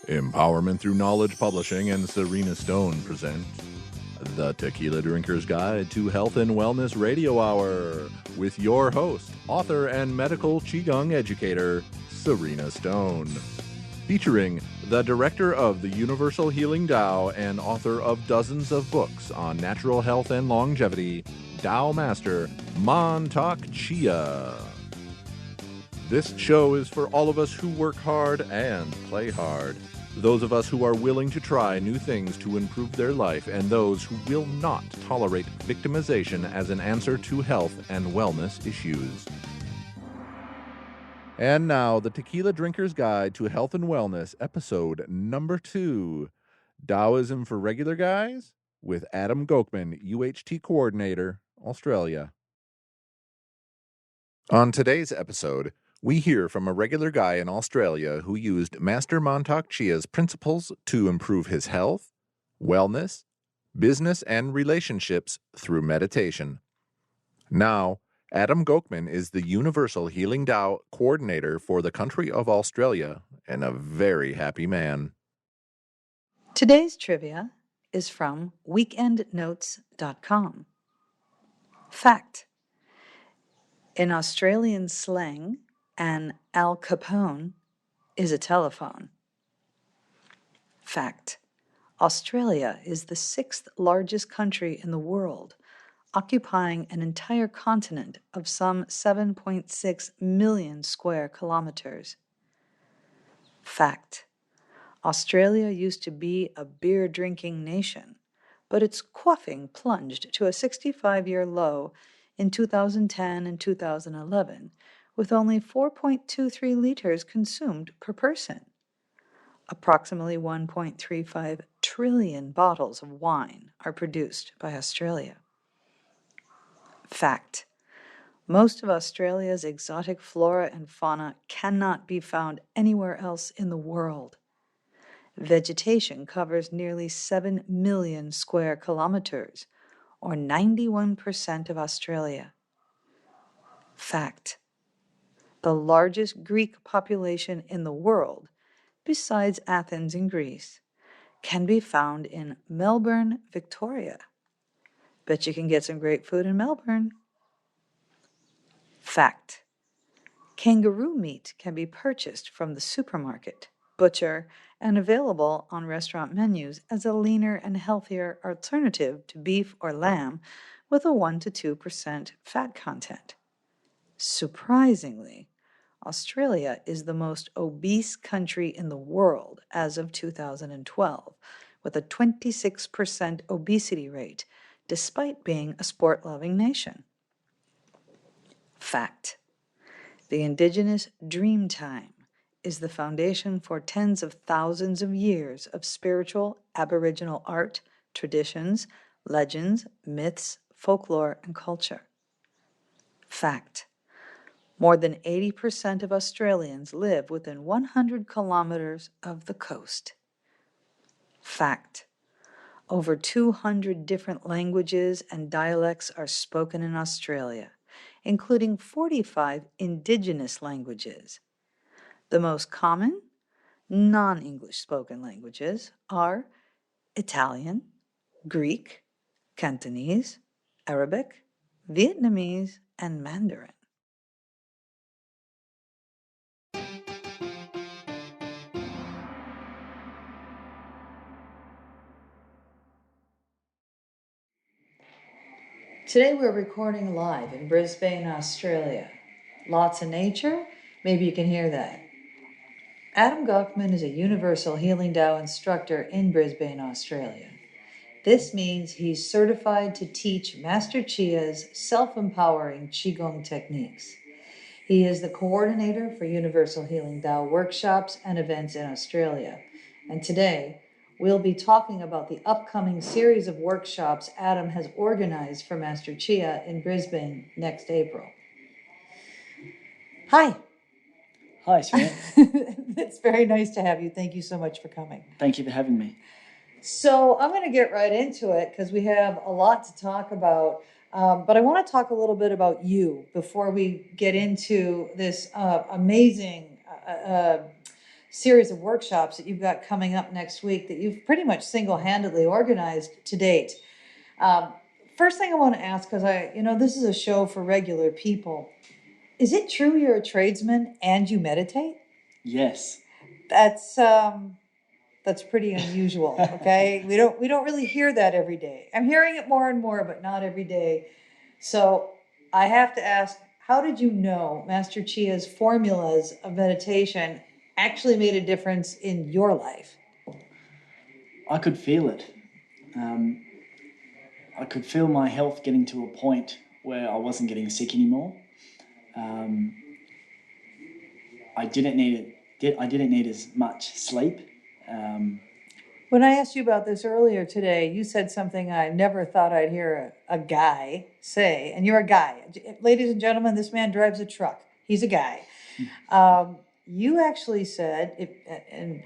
Empowerment Through Knowledge Publishing and Serena Stone present the Tequila Drinker's Guide to Health and Wellness Radio Hour with your host, author and medical QiGong educator, Serena Stone. Featuring the director of the Universal Healing Tao and author of dozens of books on natural health and longevity, Tao Master Mantak Chia. This show is for all of us who work hard and play hard. Those of us who are willing to try new things to improve their life, and those who will not tolerate victimization as an answer to health and wellness issues. And now, the Tequila Drinker's Guide to Health and Wellness, episode number 2, Taoism for Regular Guys, with Adam Gokman, UHT Coordinator, Australia. On today's episode, we hear from a regular guy in Australia who used Master Mantak Chia's principles to improve his health, wellness, business, and relationships through meditation. Now, Adam Gokman is the Universal Healing Tao coordinator for the country of Australia and a very happy man. Today's trivia is from weekendnotes.com. Fact: in Australian slang, an Al Capone is a telephone. Fact: Australia is the 6th largest country in the world, occupying an entire continent of some 7.6 million square kilometers. Fact: Australia used to be a beer-drinking nation, but its quaffing plunged to a 65-year low in 2010 and 2011, with only 4.23 liters consumed per person. Approximately 1.35 trillion bottles of wine are produced by Australia. Fact: most of Australia's exotic flora and fauna cannot be found anywhere else in the world. Vegetation covers nearly 7 million square kilometers, or 91% of Australia. Fact: the largest Greek population in the world, besides Athens in Greece, can be found in Melbourne, Victoria. Bet you can get some great food in Melbourne. Fact: kangaroo meat can be purchased from the supermarket, butcher, and available on restaurant menus as a leaner and healthier alternative to beef or lamb with a 1 to 2% fat content. Surprisingly, Australia is the most obese country in the world as of 2012, with a 26% obesity rate, despite being a sport-loving nation. Fact: the indigenous dream time is the foundation for tens of thousands of years of spiritual Aboriginal art, traditions, legends, myths, folklore, and culture. Fact: more than 80% of Australians live within 100 kilometers of the coast. Fact: over 200 different languages and dialects are spoken in Australia, including 45 indigenous languages. The most common non-English spoken languages are Italian, Greek, Cantonese, Arabic, Vietnamese, and Mandarin. Today we're recording live in Brisbane, Australia. Lots of nature, maybe you can hear that. Adam Gokman is a Universal Healing Tao instructor in Brisbane, Australia. This means he's certified to teach Master Chia's self-empowering QiGong techniques. He is the coordinator for Universal Healing Tao workshops and events in Australia. And today, we'll be talking about the upcoming series of workshops Adam has organized for Master Chia in Brisbane next April. Hi. Hi, Serena. It's very nice to have you. Thank you so much for coming. Thank you for having me. So I'm going to get right into it because we have a lot to talk about. But I want to talk a little bit about you before we get into this amazing series of workshops that you've got coming up next week that you've pretty much single-handedly organized to date. First thing I want to ask, because this is a show for regular people. Is it true you're a tradesman and you meditate? Yes. That's pretty unusual. Okay, we don't really hear that every day. I'm hearing it more and more, but not every day. So I have to ask, how did you know Master Chia's formulas of meditation actually made a difference in your life? I could feel it. I could feel my health getting to a point where I wasn't getting sick anymore. I didn't need as much sleep. When I asked you about this earlier today, you said something I never thought I'd hear a guy say, and you're a guy. Ladies and gentlemen, this man drives a truck. He's a guy. You actually said,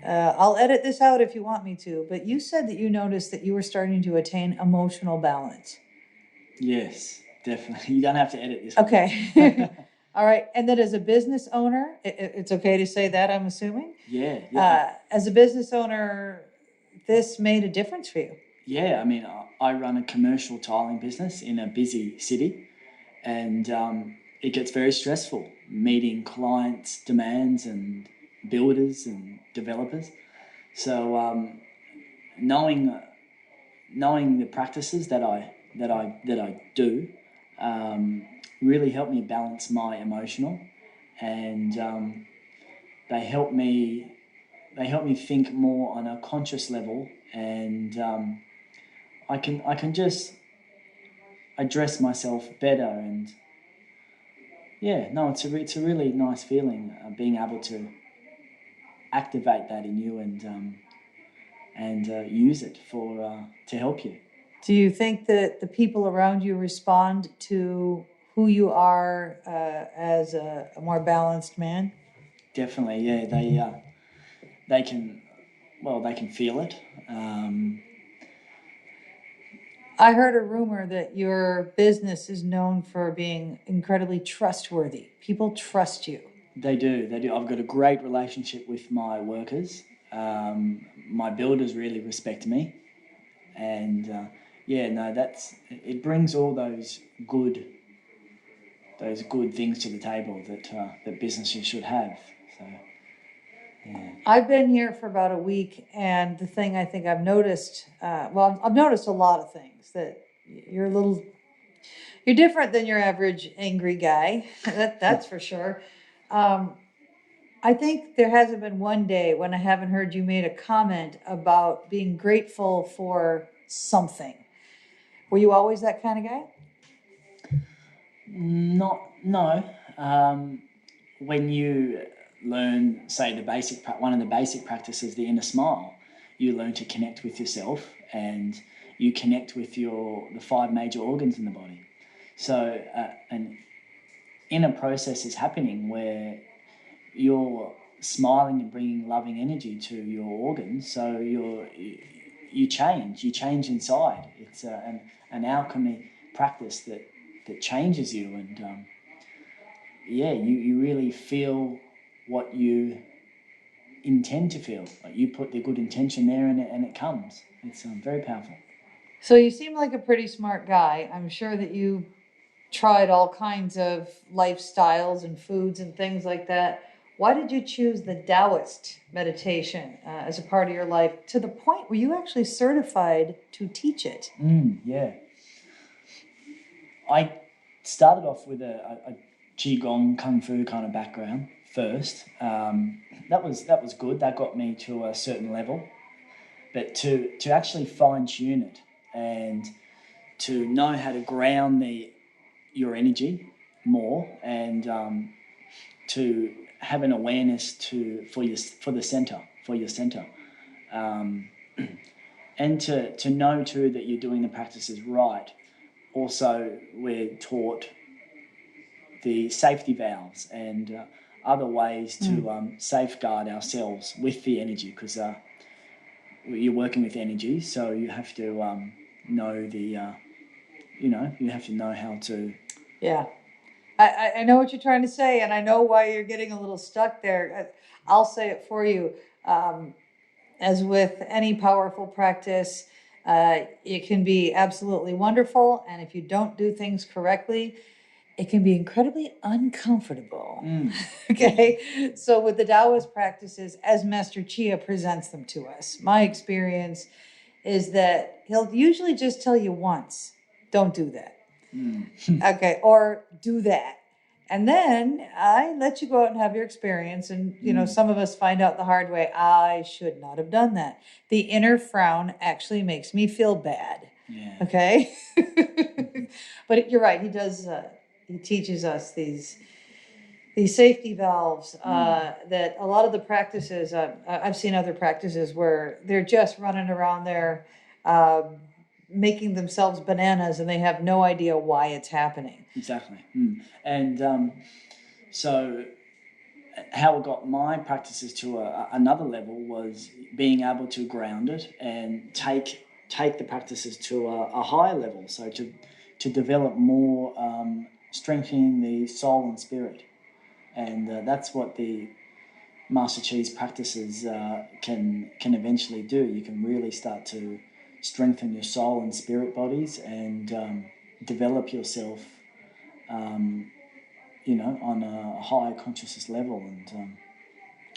I'll edit this out if you want me to, but you said that you noticed that you were starting to attain emotional balance. Yes, definitely. You don't have to edit this. Okay. All right. And then as a business owner, it's okay to say that, I'm assuming? Yeah. As a business owner, this made a difference for you. Yeah, I mean, I run a commercial tiling business in a busy city, and it gets very stressful meeting clients' demands and builders and developers. So knowing the practices that I do really helped me balance my emotional, and they help me think more on a conscious level, and I can just address myself better. And it's a really nice feeling being able to activate that in you and use it to help you. Do you think that the people around you respond to who you are as a more balanced man? Definitely, yeah. They can feel it. I heard a rumor that your business is known for being incredibly trustworthy. People trust you. They do. I've got a great relationship with my workers. My builders really respect me, and it brings all those good things to the table that businesses should have. So, yeah. I've been here for about a week, and the thing I think I've noticed, I've noticed a lot of things, that you're different than your average angry guy. That's for sure. I think there hasn't been one day when I haven't heard you made a comment about being grateful for something. Were you always that kind of guy? No. When you learn, say, one of the basic practices, the inner smile, you learn to connect with yourself, and you connect with the 5 major organs in the body. So an inner process is happening where you're smiling and bringing loving energy to your organs. So you change inside. It's an alchemy practice that changes you, and you really feel what you intend to feel. Like, you put the good intention there, and it comes. It's very powerful. So you seem like a pretty smart guy. I'm sure that you tried all kinds of lifestyles and foods and things like that. Why did you choose the Taoist meditation as a part of your life, to the point where you actually certified to teach it? Yeah. I started off with a QiGong Kung Fu kind of background first. That was good. That got me to a certain level. But to actually fine-tune it and to know how to ground your energy more, and to have an awareness for your center, and to know too that you're doing the practices right. Also, we're taught the safety valves and other ways to safeguard ourselves with the energy, because you're working with energy, so you have to know you have to know how to. Yeah. I know what you're trying to say, and I know why you're getting a little stuck there. I'll say it for you. As with any powerful practice, it can be absolutely wonderful, and if you don't do things correctly, it can be incredibly uncomfortable. Okay, so with the Taoist practices, as Master Chia presents them to us, my experience is that he'll usually just tell you once, don't do that. Okay, or do that. And then I let you go out and have your experience. And, you know, some of us find out the hard way, I should not have done that. The inner frown actually makes me feel bad. Yeah. Okay. But you're right. He does, he teaches us these safety valves that a lot of the practices, I've seen other practices where they're just running around there, making themselves bananas, and they have no idea why it's happening. Exactly. And so how it got my practices to another level was being able to ground it and take the practices to a higher level. So to develop more, strengthening the soul and spirit. And that's what the Master Chi's practices can eventually do. You can really start to strengthen your soul and spirit bodies and develop yourself, on a higher consciousness level.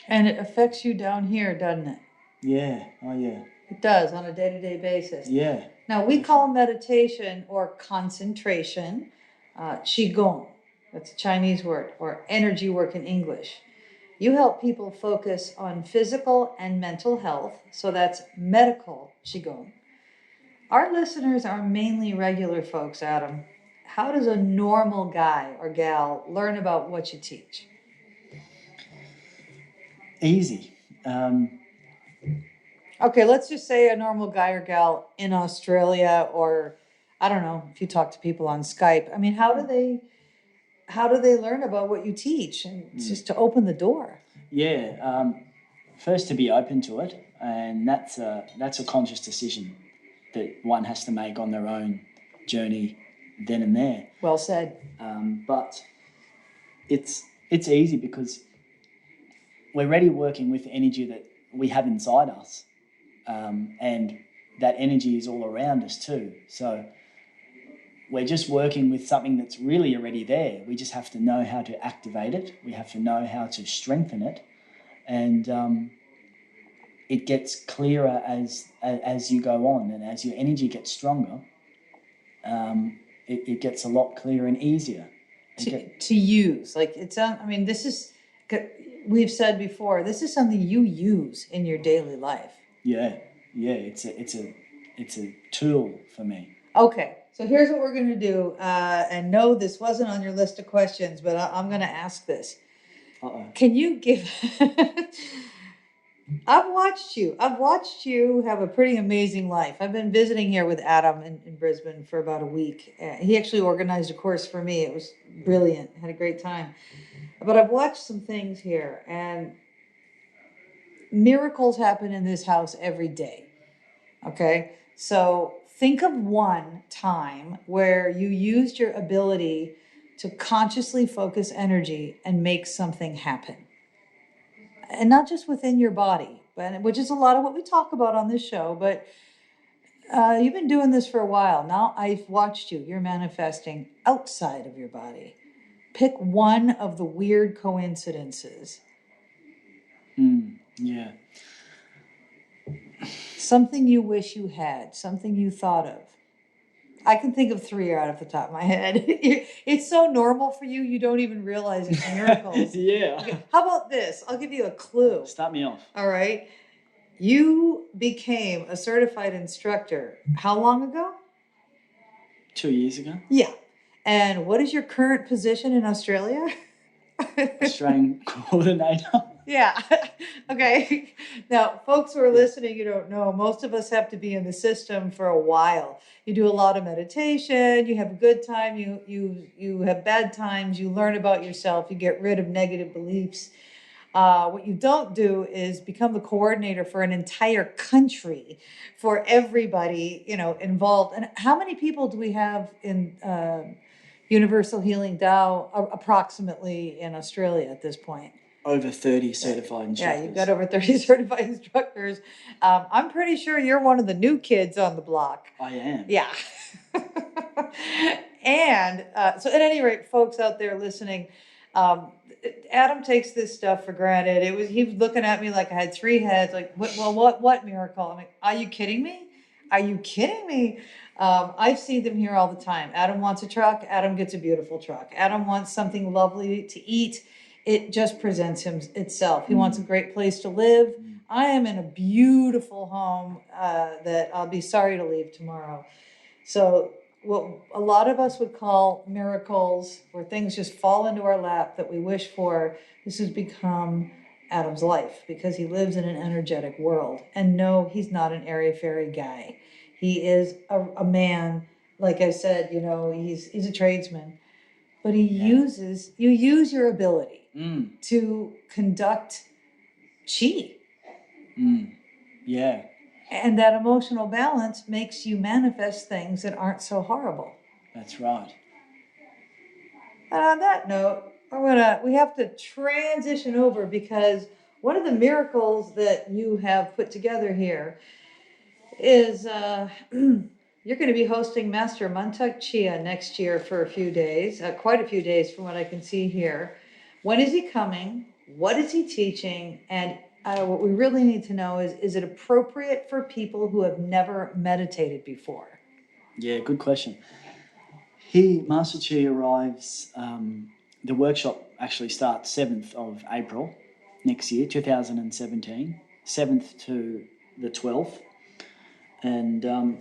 And it affects you down here, doesn't it? Yeah. Oh, yeah. It does on a day-to-day basis. Yeah. Now, we call meditation or concentration QiGong. That's a Chinese word, or energy work in English. You help people focus on physical and mental health, so that's medical QiGong. Our listeners are mainly regular folks, Adam. How does a normal guy or gal learn about what you teach? Easy. Okay, let's just say a normal guy or gal in Australia, or I don't know if you talk to people on Skype. I mean, how do they learn about what you teach? And it's just to open the door. Yeah. First, to be open to it, and that's a conscious decision that one has to make on their own journey then and there. Well said. But it's easy because we're already working with the energy that we have inside us, and that energy is all around us too. So we're just working with something that's really already there. We just have to know how to activate it. We have to know how to strengthen it, and it gets clearer as you go on, and as your energy gets stronger, it gets a lot clearer and easier to use. Like this is, we've said before, this is something you use in your daily life. Yeah. It's a tool for me. Okay, so here's what we're going to do. And no, this wasn't on your list of questions, but I'm going to ask this. Can you give... I've watched you have a pretty amazing life. I've been visiting here with Adam in Brisbane for about a week. He actually organized a course for me. It was brilliant. Had a great time. But I've watched some things here, and miracles happen in this house every day. Okay? So think of one time where you used your ability to consciously focus energy and make something happen. And not just within your body, which is a lot of what we talk about on this show, but you've been doing this for a while. Now I've watched you. You're manifesting outside of your body. Pick one of the weird coincidences. Yeah. Something you wish you had, something you thought of. I can think of 3 right off the top of my head. It's so normal for you, you don't even realize it's miracles. Yeah. Okay, how about this? I'll give you a clue. Start me off. All right. You became a certified instructor how long ago? 2 years ago. Yeah. And what is your current position in Australia? Australian coordinator. Yeah. Okay. Now, folks who are listening, you don't know, most of us have to be in the system for a while. You do a lot of meditation, you have a good time, you have bad times, you learn about yourself, you get rid of negative beliefs. What you don't do is become the coordinator for an entire country, for everybody, involved. And how many people do we have in Universal Healing Tao approximately in Australia at this point? Over 30 certified instructors. Yeah, you've got over 30 certified instructors. I'm pretty sure you're one of the new kids on the block. I am. Yeah. And so at any rate, folks out there listening, Adam takes this stuff for granted. He was looking at me like I had three heads, like, what miracle? I'm like, are you kidding me? Are you kidding me? I see them here all the time. Adam wants a truck. Adam gets a beautiful truck. Adam wants something lovely to eat. It just presents itself. He wants a great place to live. I am in a beautiful home that I'll be sorry to leave tomorrow. So what a lot of us would call miracles, where things just fall into our lap that we wish for, this has become Adam's life because he lives in an energetic world. And no, he's not an airy-fairy guy. He is a man, like I said, he's a tradesman. But you use your ability to conduct chi. Yeah. And that emotional balance makes you manifest things that aren't so horrible. That's right. And on that note, we have to transition over, because one of the miracles that you have put together here is you're going to be hosting Master Mantak Chia next year for a few days, quite a few days from what I can see here. When is he coming? What is he teaching? And what we really need to know is it appropriate for people who have never meditated before? Yeah, good question. Master Chia arrives, the workshop actually starts 7th of April next year, 2017, 7th to the 12th. And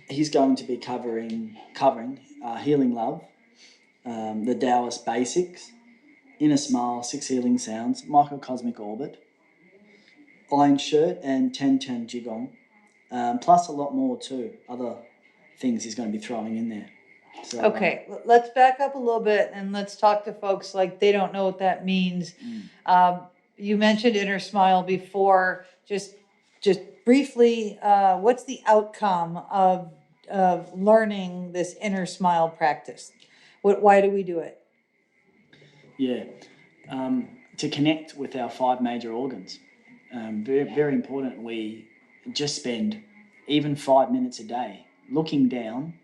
he's going to be covering healing love, the Taoist basics, inner smile, 6 healing sounds, microcosmic orbit, iron shirt, and 10-10 QiGong, plus a lot more too. Other things he's going to be throwing in there. So, okay, let's back up a little bit and let's talk to folks like they don't know what that means. You mentioned inner smile before. Just briefly, what's the outcome of learning this inner smile practice? Why do we do it? Yeah, to connect with our 5 major organs. Very, very important. We just spend even 5 minutes a day looking down,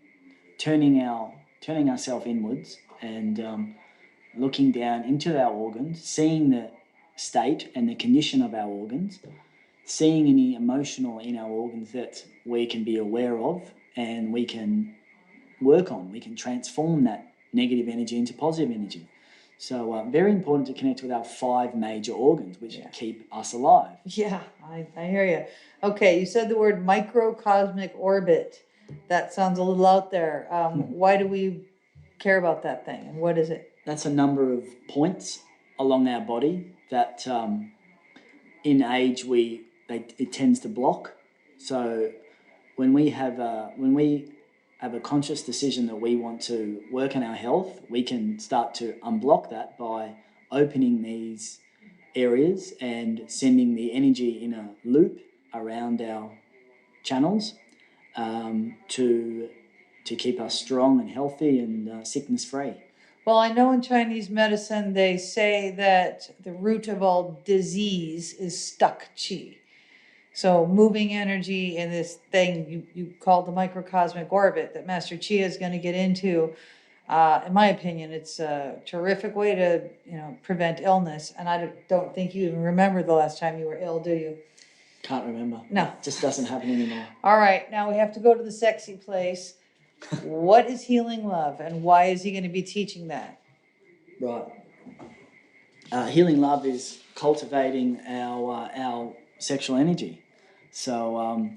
turning ourselves inwards, and looking down into our organs, seeing the state and the condition of our organs, seeing any emotional in our organs that we can be aware of and we can work on. We can transform that negative energy into positive energy. So very important to connect with our 5 major organs, which keep us alive. Yeah, I hear you. Okay, you said the word microcosmic orbit. That sounds a little out there. Why do we care about that thing, and what is it? That's a number of points along our body that in age it tends to block. So when we have a conscious decision that we want to work on our health, we can start to unblock that by opening these areas and sending the energy in a loop around our channels to keep us strong and healthy and sickness free. Well, I know in Chinese medicine they say that the root of all disease is stuck qi. So moving energy in this thing you call the microcosmic orbit that Master Chia is going to get into, in my opinion, it's a terrific way to prevent illness. And I don't think you even remember the last time you were ill, do you? Can't remember. No. It just doesn't happen anymore. All right, now we have to go to the sexy place. What is healing love, and why is he going to be teaching that? Right. Healing love is cultivating our sexual energy. So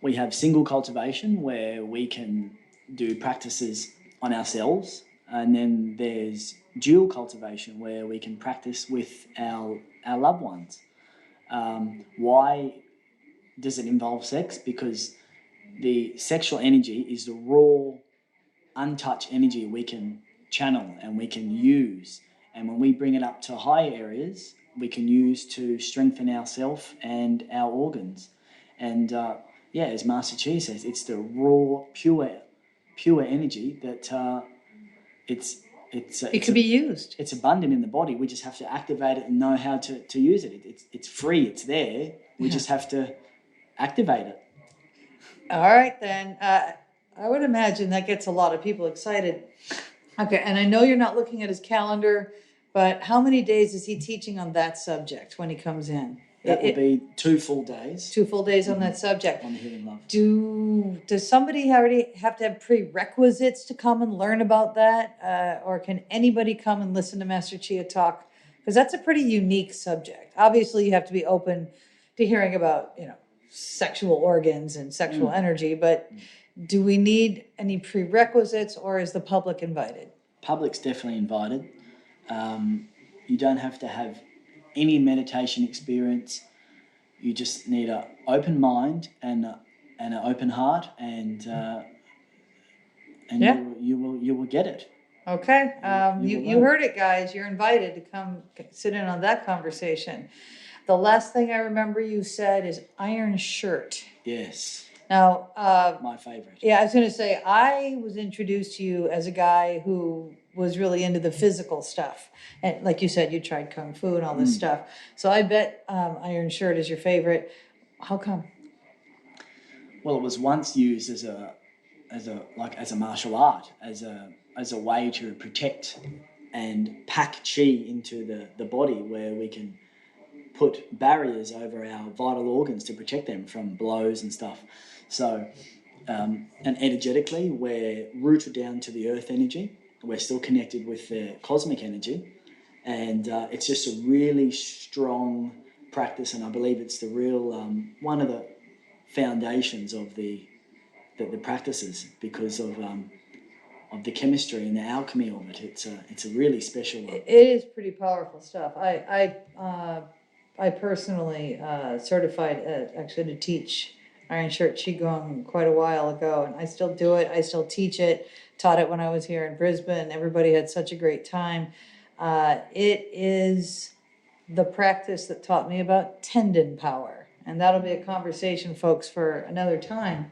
we have single cultivation where we can do practices on ourselves, and then there's dual cultivation where we can practice with our loved ones. Why does it involve sex? Because the sexual energy is the raw, untouched energy we can channel and we can use. And when we bring it up to higher areas, we can use to strengthen ourselves and our organs. And as Master Chia says, it's the raw, pure energy that It could be used. It's abundant in the body. We just have to activate it and know how to use it. It's free. It's there. We just have to activate it. All right, then. I would imagine that gets a lot of people excited. Okay, and I know you're not looking at his calendar, but how many days is he teaching on that subject when he comes in? That would be 2 full days. 2 full days on that subject. On the healing love. Does somebody already have to have prerequisites to come and learn about that? Or can anybody come and listen to Master Chia talk? Because that's a pretty unique subject. Obviously, you have to be open to hearing about, sexual organs and sexual energy, but do we need any prerequisites, or is the public invited? Public's definitely invited. You don't have to have any meditation experience. You just need an open mind and an open heart, and you will get it. Okay, you heard it, guys. You're invited to come sit in on that conversation. The last thing I remember you said is iron shirt. Yes. Now, my favorite. Yeah, I was going to say, I was introduced to you as a guy who was really into the physical stuff. And like you said, you tried Kung Fu and all this stuff. So I bet iron shirt is your favorite. How come? Well, it was once used as a martial art, as a way to protect and pack chi into the body, where we can put barriers over our vital organs to protect them from blows and stuff. So, and energetically, we're rooted down to the earth energy. We're still connected with the cosmic energy. And it's just a really strong practice. And I believe it's the real, one of the foundations of the practices, because of the chemistry and the alchemy of it. It's a really special one. It is pretty powerful stuff. I personally certified actually to teach Iron Shirt QiGong quite a while ago, and I still do it. I still teach it. Taught it when I was here in Brisbane. Everybody had such a great time. It is the practice that taught me about tendon power, and that'll be a conversation, folks, for another time.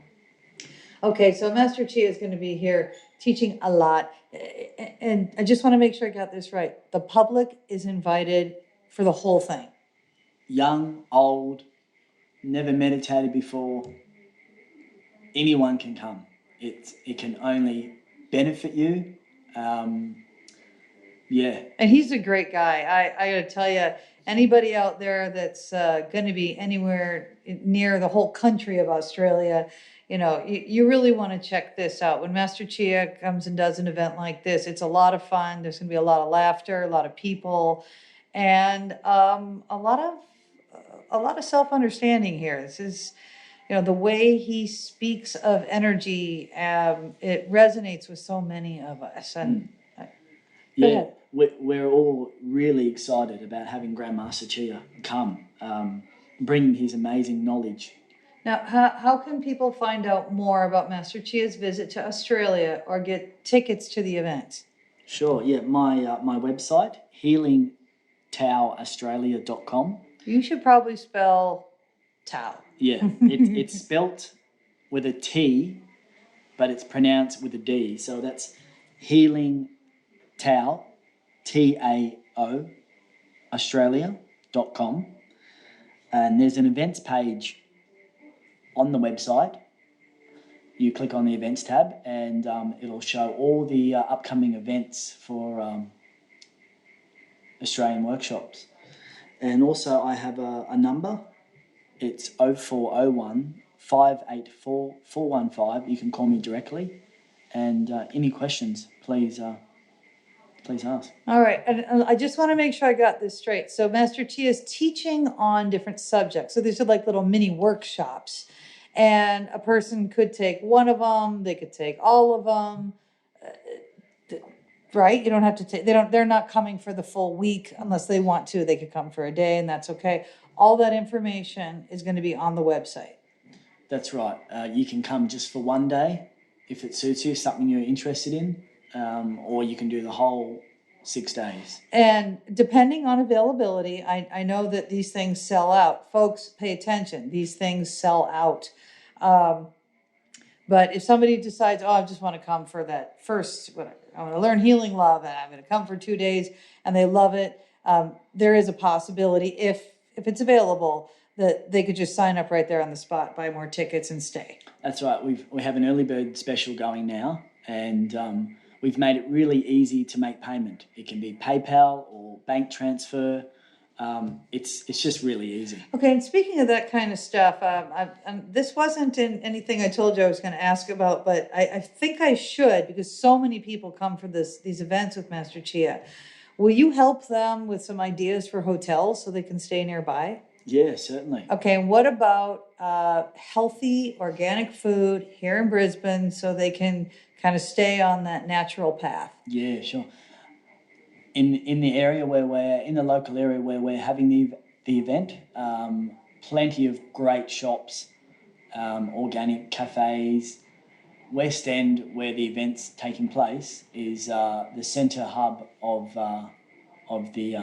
Okay, so Master Chia is going to be here teaching a lot, and I just want to make sure I got this right. The public is invited for the whole thing. Young, old, never meditated before, anyone can come. It can only benefit you. Yeah. And he's a great guy. I got to tell you, anybody out there that's going to be anywhere near the whole country of Australia, you really want to check this out. When Master Chia comes and does an event like this, it's a lot of fun. There's going to be a lot of laughter, a lot of people, and a lot of self-understanding here. This is, the way he speaks of energy, it resonates with so many of us. And yeah, we're all really excited about having Grandmaster Chia come, bringing his amazing knowledge. Now, how can people find out more about Master Chia's visit to Australia or get tickets to the event? Sure, yeah, my website, healingtaoaustralia.com. You should probably spell Tao. Yeah, it's spelt with a T, but it's pronounced with a D. So that's Healing Tao, Tao, Australia.com. And there's an events page on the website. You click on the events tab, and it'll show all the upcoming events for Australian workshops. And also I have a number. It's 0401 584 415. You can call me directly. And any questions, please ask. All right. And I just want to make sure I got this straight. So Master Chia is teaching on different subjects. So these are like little mini workshops. And a person could take one of them. They could take all of them. Right? You don't have to take, they're not coming for the full week unless they want to. They could come for a day, and that's okay. All that information is going to be on the website. That's right. You can come just for one day if it suits you, something you're interested in, or you can do the whole 6 days. And depending on availability, I know that these things sell out. Folks, pay attention. These things sell out. But if somebody decides, I just want to come for that first, whatever, I want to learn healing love, and I'm going to come for 2 days, and they love it. There is a possibility, if it's available, that they could just sign up right there on the spot, buy more tickets, and stay. That's right. We have an early bird special going now, and we've made it really easy to make payment. It can be PayPal or bank transfer. It's just really easy. Okay, and speaking of that kind of stuff, this wasn't in anything I told you I was going to ask about, but I think I should, because so many people come for these events with Master Chia. Will you help them with some ideas for hotels so they can stay nearby? Yeah, certainly. Okay, and what about healthy organic food here in Brisbane so they can kind of stay on that natural path? Yeah, sure. In the area where in the local area where we're having the event, plenty of great shops, organic cafes. West End, where the event's taking place, is the centre hub of the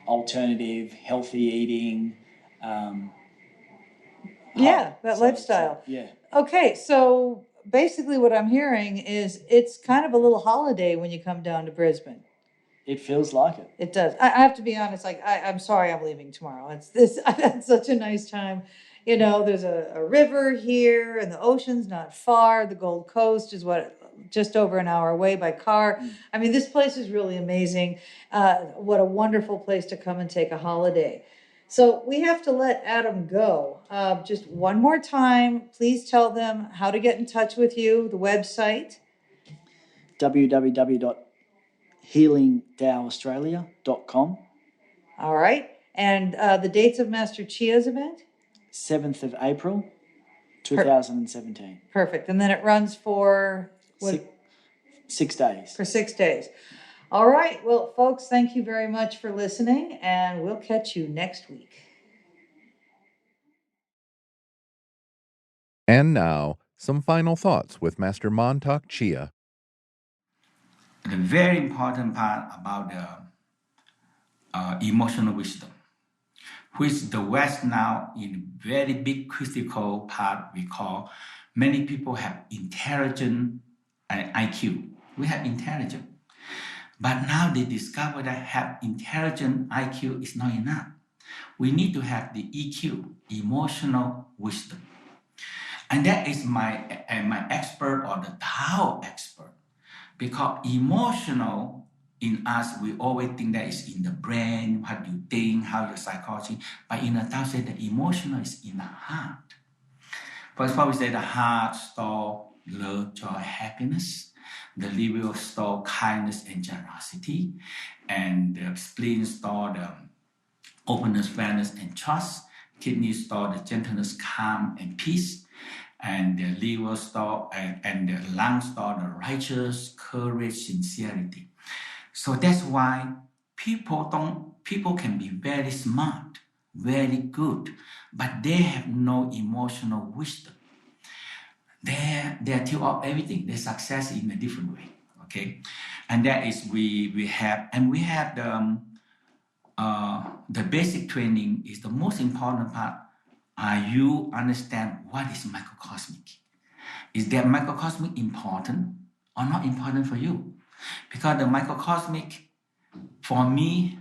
alternative, healthy eating. That lifestyle. Yeah. Okay, so basically what I'm hearing is it's kind of a little holiday when you come down to Brisbane. It feels like it. It does. I have to be honest, I'm sorry I'm leaving tomorrow. I've had such a nice time. You know, there's a river here and the ocean's not far. The Gold Coast is just over an hour away by car. I mean, this place is really amazing. What a wonderful place to come and take a holiday. So we have to let Adam go. Just one more time, please tell them how to get in touch with you, the website. www.healingtaoaustralia.com. All right. And the dates of Master Chia's event? 7th of April, 2017. Perfect. And then it runs for 6 days. For 6 days. All right. Well, folks, thank you very much for listening, and we'll catch you next week. And now, some final thoughts with Master Mantak Chia. The very important part about the emotional wisdom, which the West now in very big critical part we call, many people have intelligent IQ. We have intelligent. But now they discover that have intelligent IQ is not enough. We need to have the EQ, emotional wisdom. And that is my expert or the Tao expert. Because emotional in us, we always think that is in the brain, what you think, how your psychology. But in the Tao say the emotional is in the heart. For example, we say the heart store love, joy, happiness. The liver store kindness and generosity. And the spleen store the openness, fairness, and trust. Kidney store the gentleness, calm, and peace. And the liver store and the lung store the righteous, courage, sincerity. So that's why people can be very smart, very good, but they have no emotional wisdom. They're too of everything. They success in a different way. Okay, and that is we have the basic training is the most important part. You understand what is microcosmic? Is that microcosmic important or not important for you? Because the microcosmic, for me,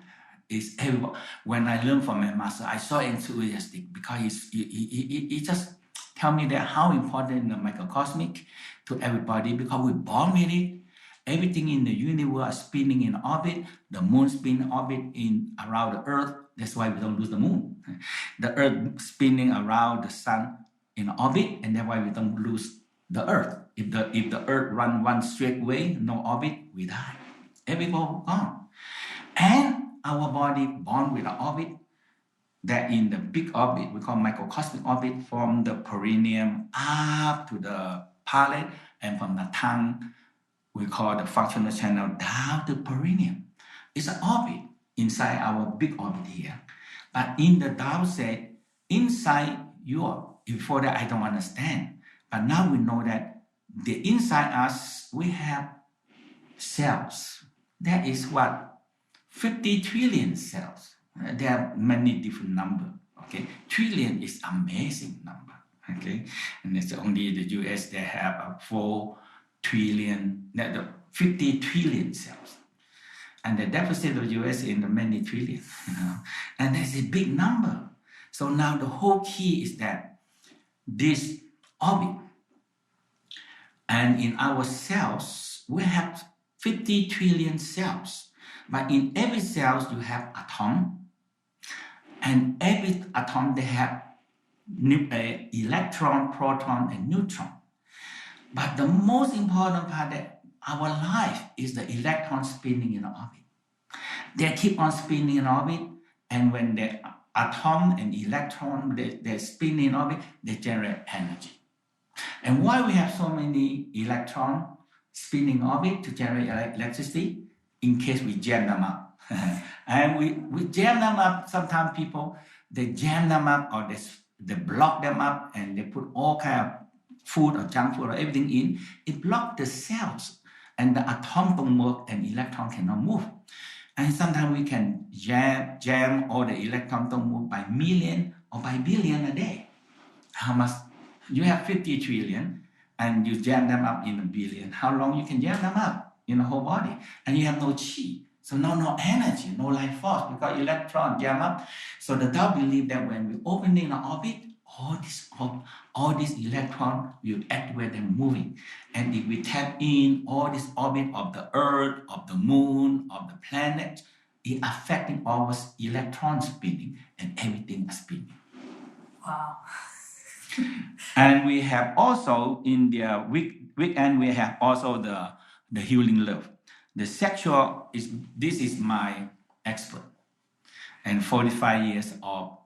is everyone. When I learned from my master, I so enthusiastic because he just tell me that how important the microcosmic to everybody because we're born with it. Everything in the universe is spinning in orbit. The moon spins in orbit around the earth. That's why we don't lose the moon. The earth spinning around the sun in orbit, and that's why we don't lose the earth. If the earth run one straight way, no orbit, we die. Everyone gone. And our body born with an orbit that in the big orbit, we call microcosmic orbit, from the perineum up to the palate, and from the tongue, we call the functional channel down to perineum. It's an orbit inside our big orbit here. But in the Tao said, inside before that I don't understand. But now we know that the inside us, we have cells. That is what? 50 trillion cells. There are many different numbers. Okay, trillion is amazing number. Okay, and it's only the US they have 4 trillion. 50 trillion cells. And the deficit of US in the many trillion, and that's a big number. So now the whole key is that this orbit, and in our cells, we have 50 trillion cells. But in every cell, you have atom, and every atom, they have electron, proton, and neutron. But the most important part that our life is the electron spinning in orbit. They keep on spinning in orbit, and when the atom and electron, they spin in orbit, they generate energy. And why we have so many electrons spinning orbit to generate electricity? In case we jam them up. And we jam them up. Sometimes people, they jam them up or they block them up and they put all kind of food or junk food or everything in. It blocks the cells and the atom don't work and electron cannot move. And sometimes we can jam all the electrons don't move by million or by billion a day. How much? You have 50 trillion and you jam them up in a billion. How long you can jam them up in the whole body? And you have no chi. So no energy, no life force because electron jam up. So the Tao believe that when we open in the orbit, all these electrons will activate them moving. And if we tap in all this orbit of the Earth, of the Moon, of the planet, it affecting our electron spinning and everything is spinning. Wow. And we have also in the weekend, we have also the healing love. The sexual this is my expert and 45 years of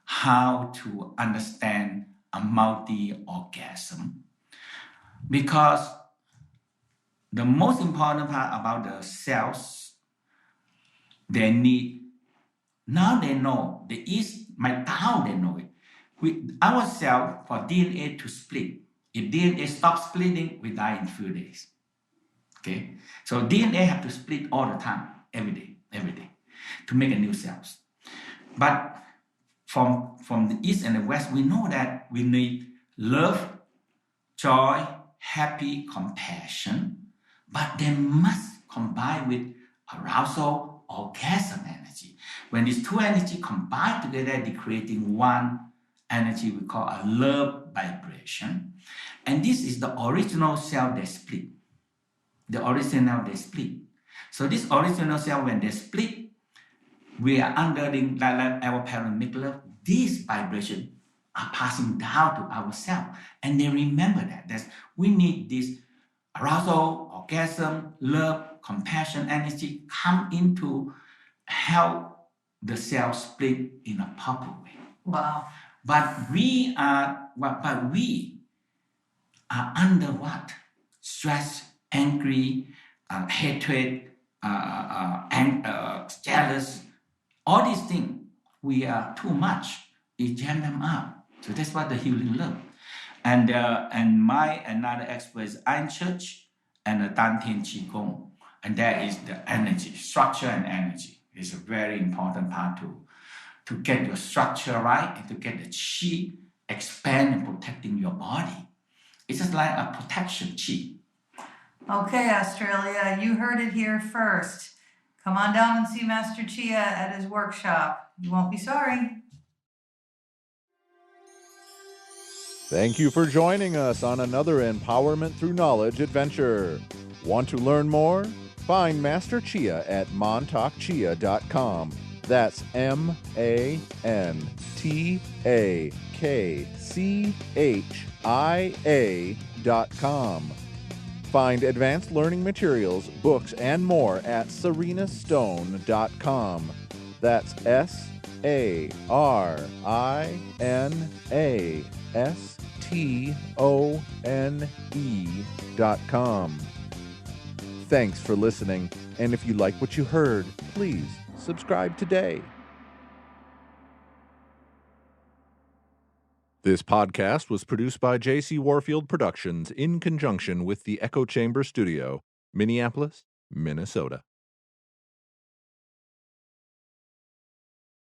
how to understand a multi-orgasm. Because the most important part about the cells, they need, now they know, my Tao, they know it. Our cell, for DNA to split, if DNA stops splitting, we die in a few days. Okay? So DNA have to split all the time, every day, to make a new cells. But from the East and the West, we know that we need love, joy, happy, compassion, but they must combine with arousal, orgasm energy. When these two energies combine together, they're creating one energy we call a love vibration. And this is the original cell they split. So this original cell, when they split, we are under our parent make love. These vibrations are passing down to our cell. And they remember that we need this arousal, orgasm, love, compassion, energy come into help the cell split in a proper way. Wow. But we are under what? Stress, angry, hatred, jealous. All these things, we are too much. It jam them up. So that's what the healing love. And my another expert is Ein Church and the Dantian QiGong. And that is the energy, structure and energy. It's a very important part to get your structure right and to get the qi expand and protecting your body. It's just like a protection qi. Okay, Australia, you heard it here first. Come on down and see Master Chia at his workshop. You won't be sorry. Thank you for joining us on another Empowerment Through Knowledge adventure. Want to learn more? Find Master Chia at mantakchia.com. That's MANTAKCHIA.com. Find advanced learning materials, books, and more at serenastone.com. That's SARINASTONE.com. Thanks for listening, and if you like what you heard, please subscribe today. This podcast was produced by J.C. Warfield Productions in conjunction with the Echo Chamber Studio, Minneapolis, Minnesota.